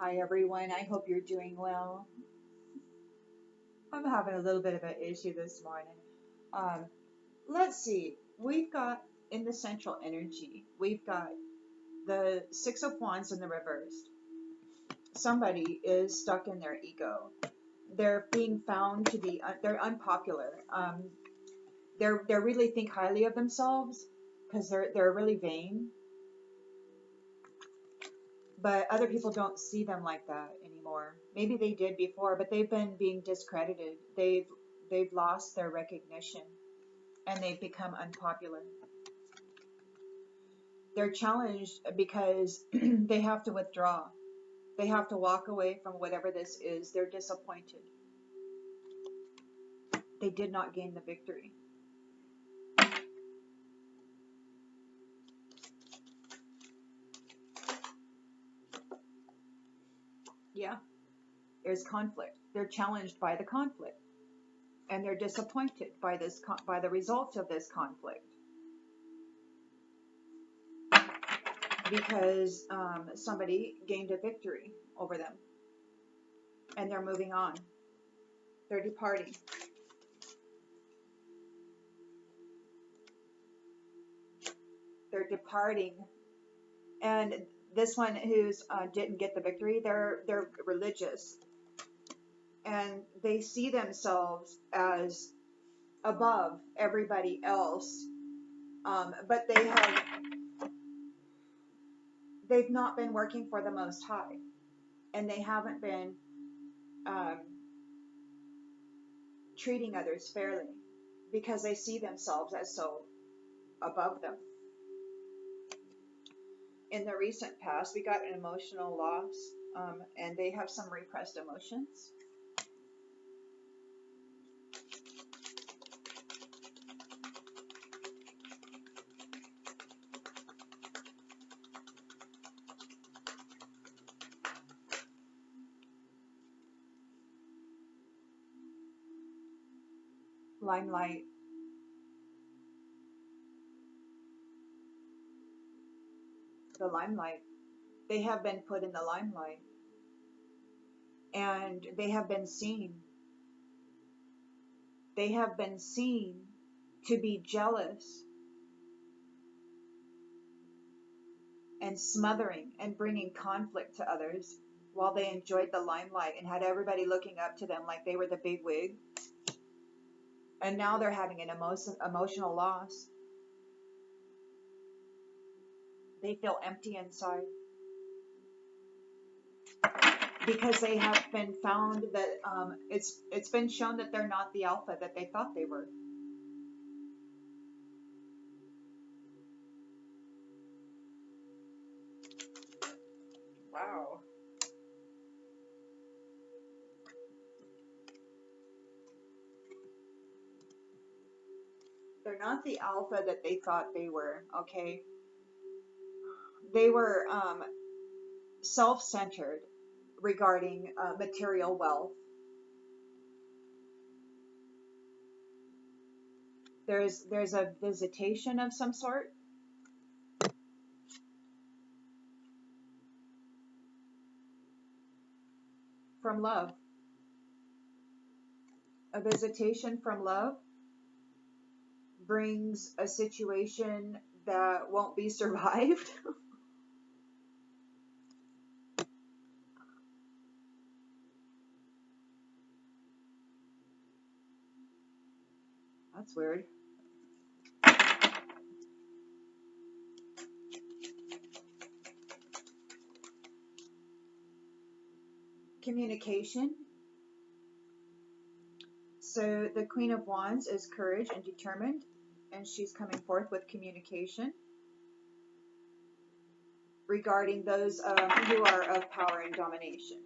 Hi everyone, I hope you're doing well. I'm having a little bit of an issue this morning. Um, let's see, we've got in the central energy, we've got the Six of Wands in the reversed. Somebody is stuck in their ego. They're being found to be, they're unpopular. They really think highly of themselves because they're really vain, but other people don't see them like that anymore. Maybe they did before, but they've been being discredited. They've lost their recognition and they've become unpopular. They're challenged because they have to withdraw. They have to walk away from whatever this is. They're disappointed. They did not gain the victory. Yeah, there's conflict. They're challenged by the conflict, and they're disappointed by by the results of this conflict because somebody gained a victory over them, and they're moving on. They're departing. They're departing, and this one who's didn't get the victory, they're religious, and they see themselves as above everybody else, but they've not been working for the Most High, and they haven't been um, treating others fairly because they see themselves as so above them. In the recent past, we got an emotional loss, and they have some repressed emotions. Limelight. The limelight. They have been put in the limelight, and they have been seen. They have been seen to be jealous and smothering and bringing conflict to others while they enjoyed the limelight and had everybody looking up to them like they were the big wig. And now they're having an emotional loss. They feel empty inside because they have been found that it's been shown that they're not the alpha that they thought they were. Wow. They're not the alpha that they thought they were, okay? They were self-centered regarding material wealth. There's a visitation of some sort from love. A visitation from love brings a situation that won't be survived. That's weird. Communication. So the Queen of Wands is courage and determined, and she's coming forth with communication regarding those who are of power and domination.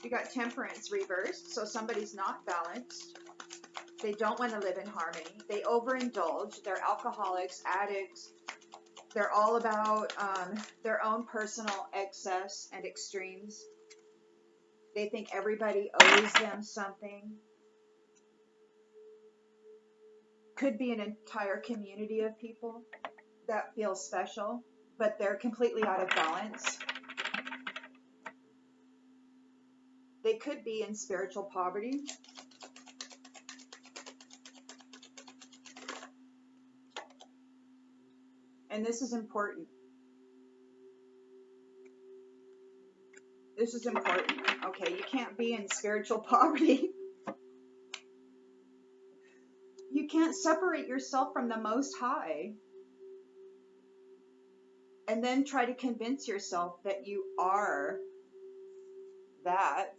You got Temperance reversed, so somebody's not balanced. They don't want to live in harmony. They overindulge. They're alcoholics, addicts. They're all about their own personal excess and extremes. They think everybody owes them something. Could be an entire community of people that feel special. but they're completely out of balance. They could be in spiritual poverty. And this is important. This is important. Okay, you can't be in spiritual poverty. You can't separate yourself from the Most High and then try to convince yourself that you are that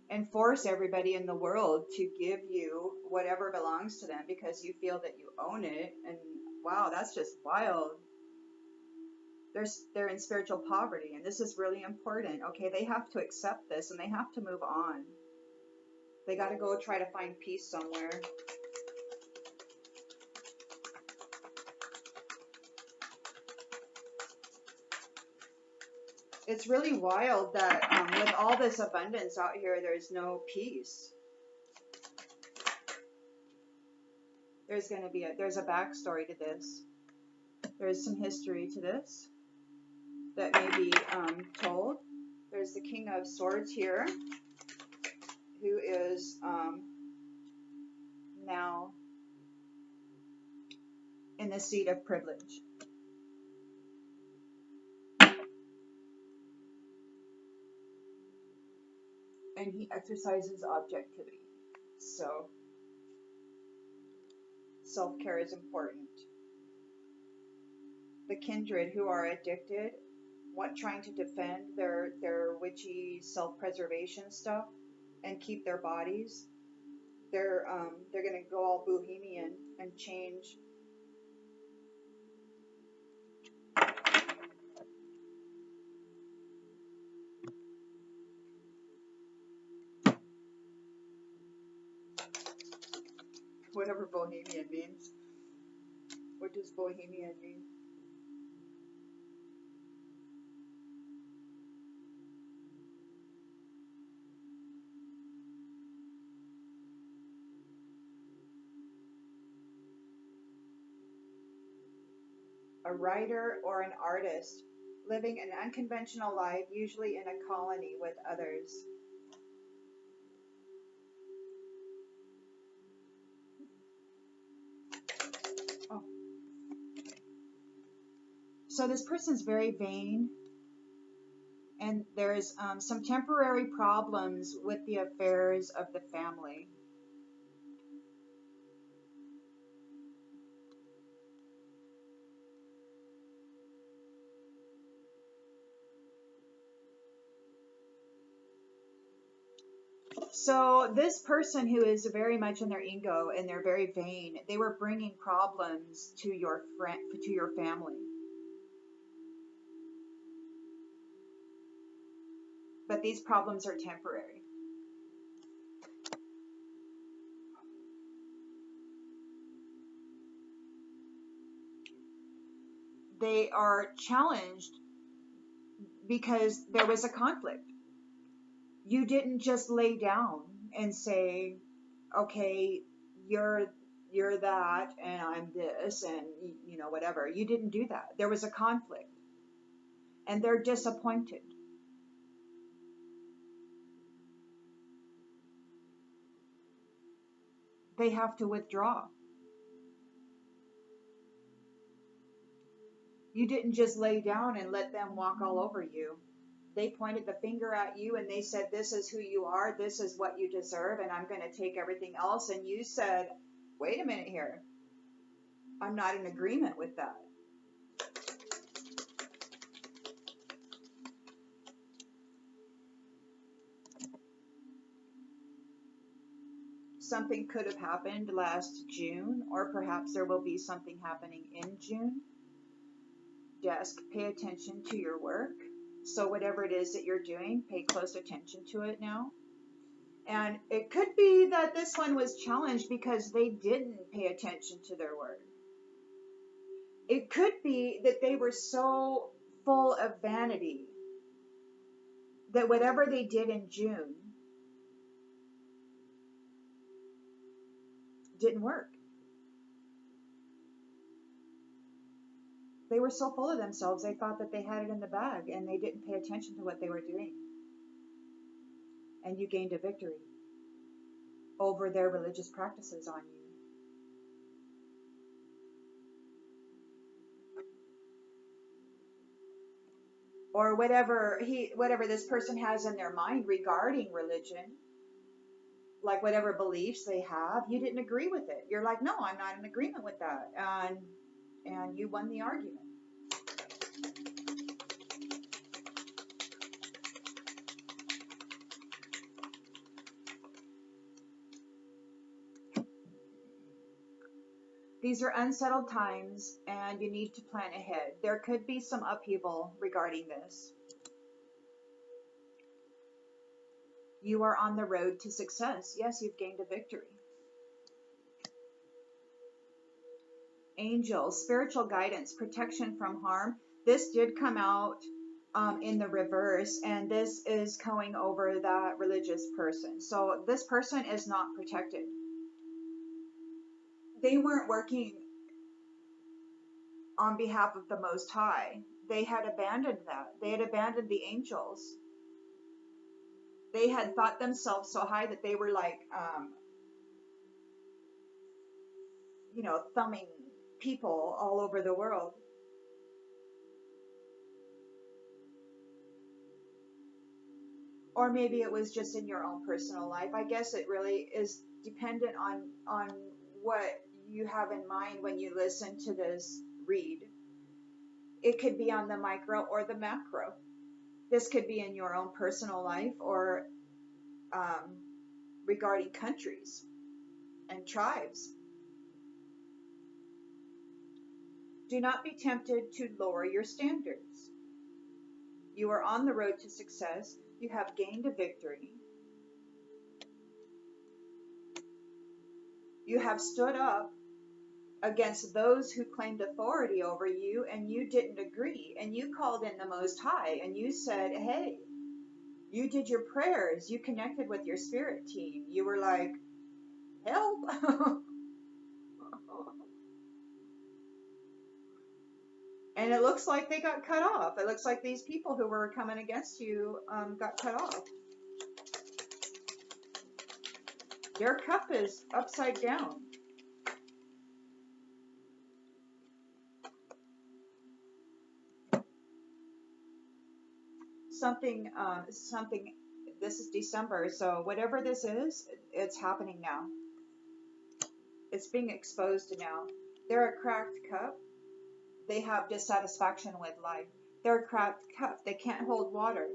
and force everybody in the world to give you whatever belongs to them because you feel that you own it. And wow, that's just wild. They're in spiritual poverty, and this is really important. Okay, they have to accept this and they have to move on. They got to go try to find peace somewhere. It's really wild that with all this abundance out here, there's no peace. There's a backstory to this. There's some history to this that may be told. There's the King of Swords here, who is now in the seat of privilege. And he exercises objectivity. So self-care is important. The kindred who are addicted, trying to defend their witchy self-preservation stuff and keep their bodies, they're gonna go all bohemian and change. Whatever bohemian means. What does bohemian mean? A writer or an artist living an unconventional life, usually in a colony with others. Oh. So this person's very vain, and there's some temporary problems with the affairs of the family. So this person who is very much in their ego and they're very vain, they were bringing problems to your family. But these problems are temporary. They are challenged because there was a conflict. You didn't just lay down and say, okay, you're that and I'm this and whatever. You didn't do that. There was a conflict and they're disappointed. They have to withdraw. You didn't just lay down and let them walk all over you. They pointed the finger at you and they said, this is who you are, this is what you deserve, and I'm going to take everything else. And you said, wait a minute here. I'm not in agreement with that. Something could have happened last June, or perhaps there will be something happening in June. Desk, pay attention to your work. So whatever it is that you're doing, pay close attention to it now. And it could be that this one was challenged because they didn't pay attention to their work. It could be that they were so full of vanity that whatever they did in June didn't work. They were so full of themselves, they thought that they had it in the bag and they didn't pay attention to what they were doing. And you gained a victory over their religious practices on you. Or whatever this person has in their mind regarding religion, like whatever beliefs they have, you didn't agree with it. You're like, no, I'm not in agreement with that. And you won the argument. These are unsettled times and you need to plan ahead. There could be some upheaval regarding this. You are on the road to success. Yes, you've gained a victory. Angels, spiritual guidance, protection from harm. This did come out in the reverse, and this is going over that religious person. So this person is not protected. They weren't working on behalf of the Most High. They had abandoned that. They had abandoned the angels. They had thought themselves so high that they were like, thumbing people all over the world. Or maybe it was just in your own personal life. I guess it really is dependent on what you have in mind when you listen to this read. It could be on the micro or the macro. This could be in your own personal life or regarding countries and tribes. Do not be tempted to lower your standards. You are on the road to success. You have gained a victory. You have stood up against those who claimed authority over you and you didn't agree. And you called in the Most High and you said, hey, you did your prayers. You connected with your spirit team. You were like, help. And it looks like they got cut off. It looks like these people who were coming against you got cut off. Their cup is upside down. Something, this is December, so whatever this is, it's happening now. It's being exposed now. They're a cracked cup. They have dissatisfaction with life. They're a cracked cup. They can't hold water.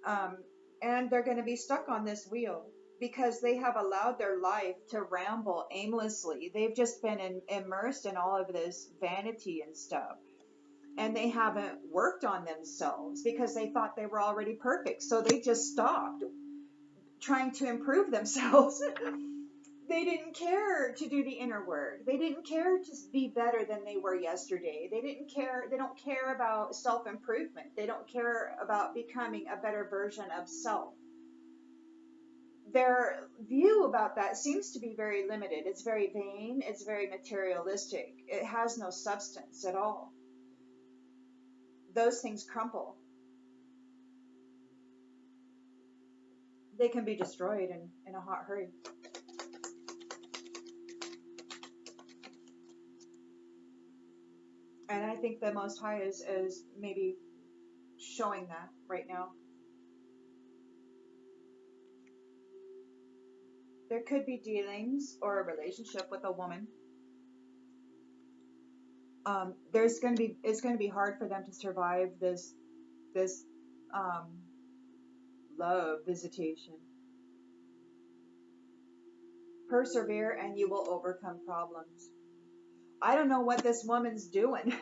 And they're going to be stuck on this wheel because they have allowed their life to ramble aimlessly. They've just been immersed in all of this vanity and stuff. And they haven't worked on themselves because they thought they were already perfect. So they just stopped trying to improve themselves. They didn't care to do the inner work. They didn't care to be better than they were yesterday. They don't care about self-improvement. They don't care about becoming a better version of self. Their view about that seems to be very limited. It's very vain. It's very materialistic. It has no substance at all. Those things crumple. They can be destroyed in a hot hurry. And I think the Most High is maybe showing that right now. There could be dealings or a relationship with a woman. It's going to be hard for them to survive this love visitation. Persevere and you will overcome problems. I don't know what this woman's doing.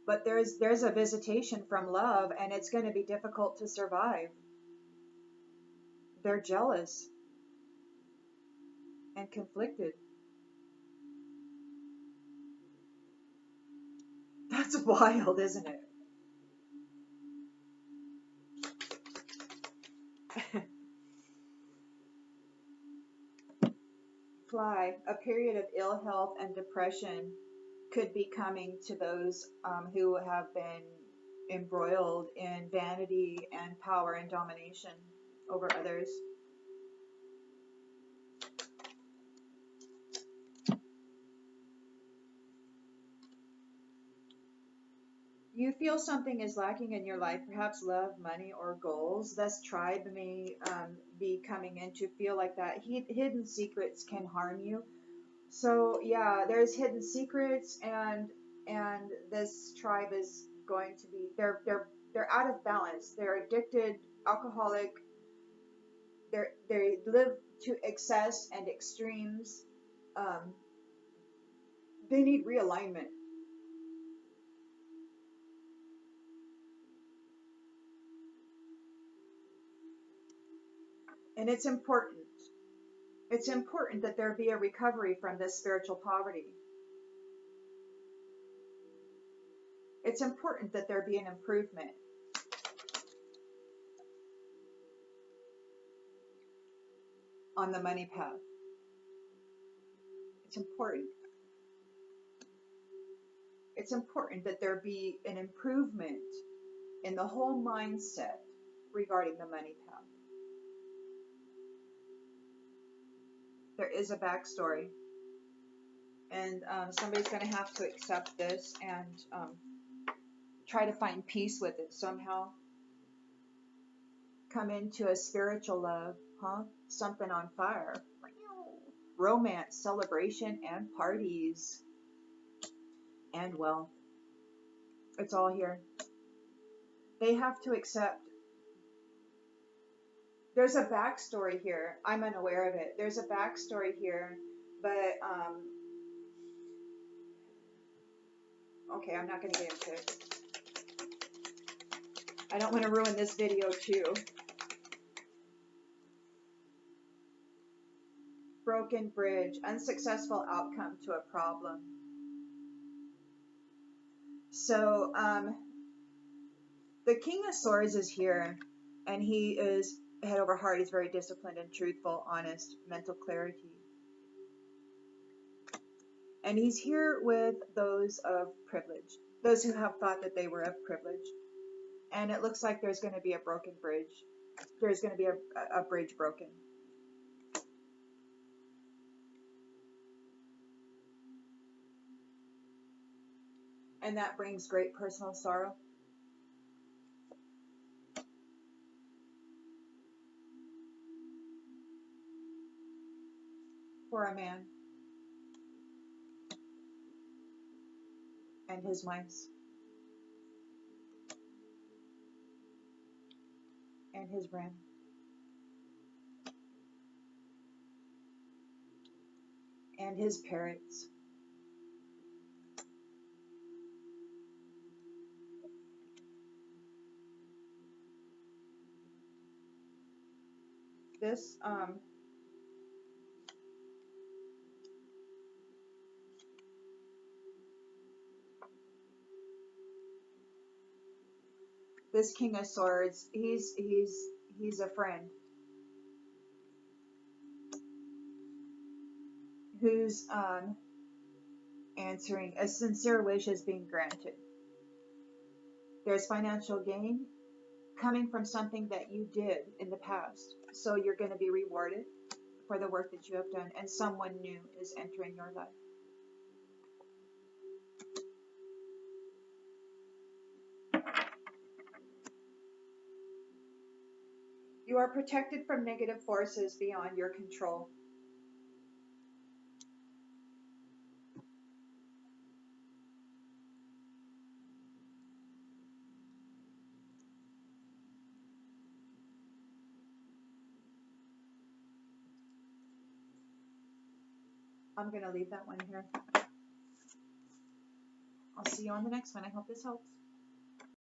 But there's a visitation from love and it's going to be difficult to survive. They're jealous and conflicted. That's wild, isn't it? Fly, a period of ill health and depression could be coming to those who have been embroiled in vanity and power and domination over others. You feel something is lacking in your life, perhaps love, money, or goals. Thus, tribe may be coming in to feel like that. Hidden secrets can harm you. So yeah, there's hidden secrets, and this tribe is going to be they're out of balance. They're addicted, alcoholic. They live to excess and extremes. Um, they need realignment. And it's important. It's important that there be a recovery from this spiritual poverty. It's important that there be an improvement. On the money path. It's important. It's important that there be an improvement in the whole mindset regarding the money path. There is a backstory, and somebody's going to have to accept this and try to find peace with it somehow. Come into a spiritual love, something on fire. Romance, celebration, and parties. And wealth. It's all here. They have to accept. There's a backstory here. I'm unaware of it. There's a backstory here, but okay, I'm not going to get into it. I don't want to ruin this video too. Broken bridge, unsuccessful outcome to a problem. So the King of Swords is here, and he is head over heart. He's very disciplined and truthful, honest, mental clarity. And he's here with those of privilege, those who have thought that they were of privilege. And it looks like there's going to be a broken bridge. There's going to be a bridge broken. And that brings great personal sorrow. For a man and his mice and his ram and his parrots. This King of Swords, he's a friend who's answering. A sincere wish is being granted. There's financial gain coming from something that you did in the past. So you're going to be rewarded for the work that you have done, and someone new is entering your life. You are protected from negative forces beyond your control. I'm going to leave that one here. I'll see you on the next one. I hope this helps.